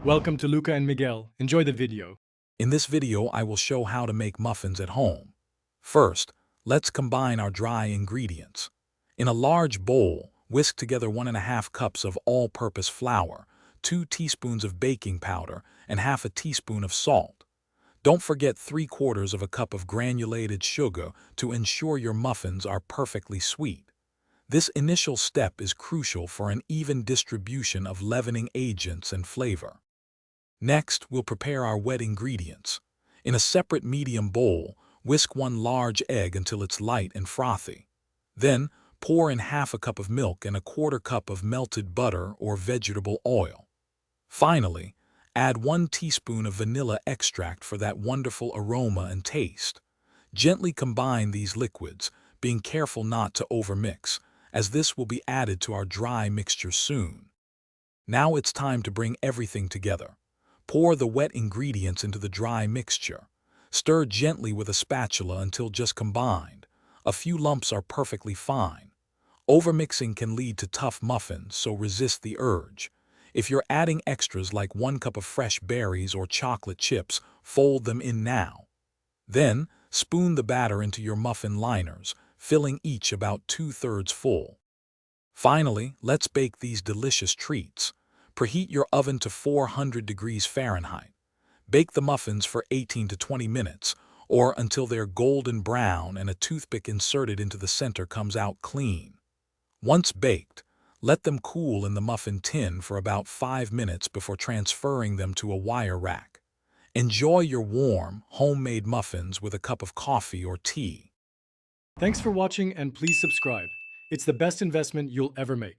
Welcome to Luca and Miguel. Enjoy the video. In this video, I will show how to make muffins at home. First, let's combine our dry ingredients. In a large bowl, whisk together 1½ cups of all-purpose flour, 2 teaspoons of baking powder, and ½ teaspoon of salt. Don't forget 3/4 of a cup of granulated sugar to ensure your muffins are perfectly sweet. This initial step is crucial for an even distribution of leavening agents and flavor. Next, we'll prepare our wet ingredients. In a separate medium bowl, whisk 1 large egg until it's light and frothy. Then, pour in ½ cup of milk and 1/4 cup of melted butter or vegetable oil. Finally, add 1 teaspoon of vanilla extract for that wonderful aroma and taste. Gently combine these liquids, being careful not to overmix, as this will be added to our dry mixture soon. Now it's time to bring everything together. Pour the wet ingredients into the dry mixture. Stir gently with a spatula until just combined. A few lumps are perfectly fine. Overmixing can lead to tough muffins, so resist the urge. If you're adding extras like 1 cup of fresh berries or chocolate chips, fold them in now. Then, spoon the batter into your muffin liners, filling each about 2/3 full. Finally, let's bake these delicious treats. Preheat your oven to 400 degrees Fahrenheit. Bake the muffins for 18 to 20 minutes, or until they're golden brown and a toothpick inserted into the center comes out clean. Once baked, let them cool in the muffin tin for about 5 minutes before transferring them to a wire rack. Enjoy your warm, homemade muffins with a cup of coffee or tea. Thanks for watching and please subscribe. It's the best investment you'll ever make.